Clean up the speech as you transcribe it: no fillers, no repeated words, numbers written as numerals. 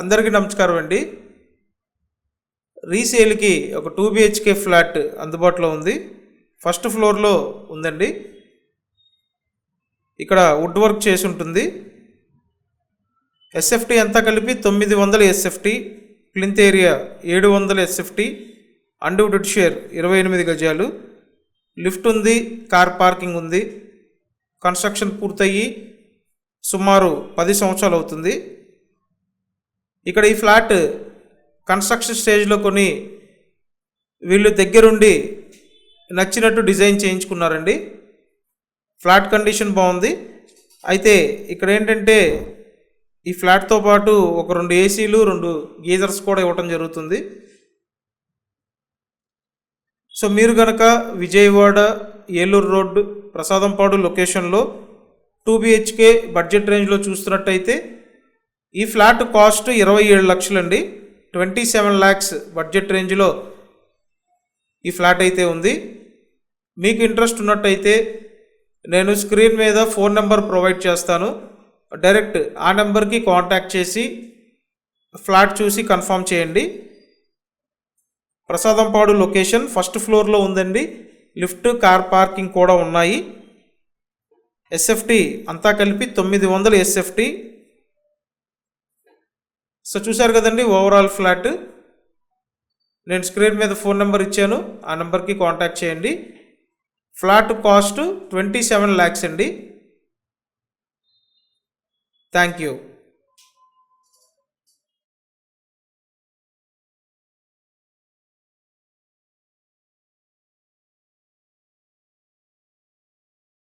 అందరికీ నమస్కారం అండి. రీసేల్కి ఒక 2 BHK ఫ్లాట్ అందుబాటులో ఉంది. ఫస్ట్ ఫ్లోర్లో ఉందండి. ఇక్కడ వుడ్ వర్క్ చేసి ఉంటుంది. ఎస్ఎఫ్టీ అంతా కలిపి 900 SFT, plinth area 700 SFT, undivided share 28 గజాలు, లిఫ్ట్ ఉంది, కార్ పార్కింగ్ ఉంది. కన్స్ట్రక్షన్ పూర్తయ్యి సుమారు 10 సంవత్సరాలు అవుతుంది. ఇక్కడ ఈ ఫ్లాట్ కన్స్ట్రక్షన్ స్టేజ్లో కొని వీళ్ళు దగ్గరుండి నచ్చినట్టు డిజైన్ చేయించుకున్నారండి. ఫ్లాట్ కండిషన్ బాగుంది. అయితే ఇక్కడ ఏంటంటే ఈ ఫ్లాట్తో పాటు ఒక 2 ఏసీలు 2 గీజర్స్ కూడా ఇవ్వటం జరుగుతుంది. సో మీరు కనుక విజయవాడ ఏలూరు రోడ్ ప్రసాదంపాడు లొకేషన్లో 2 BHK బడ్జెట్ రేంజ్లో చూస్తున్నట్టయితే ఈ ఫ్లాట్ కాస్ట్ 27 లక్షలండి. 27 lakhs బడ్జెట్ రేంజ్లో ఈ ఫ్లాట్ అయితే ఉంది. మీకు ఇంట్రెస్ట్ ఉన్నట్టయితే నేను స్క్రీన్ మీద ఫోన్ నెంబర్ ప్రొవైడ్ చేస్తాను. డైరెక్ట్ ఆ నెంబర్కి కాంటాక్ట్ చేసి ఫ్లాట్ చూసి కన్ఫర్మ్ చేయండి. ప్రసాదంపాడు లొకేషన్ ఫస్ట్ ఫ్లోర్లో ఉందండి. లిఫ్ట్, కార్ పార్కింగ్ కూడా ఉన్నాయి. ఎస్ఎఫ్టీ అంతా కలిపి 900 ఎస్ఎఫ్టీ. సో చూశారు కదండి ఓవరాల్ ఫ్లాట్. నేను స్క్రీన్ మీద ఫోన్ నెంబర్ ఇచ్చాను, ఆ నెంబర్కి కాంటాక్ట్ చేయండి. ఫ్లాట్ కాస్ట్ 27 lakhs అండి. Thank you.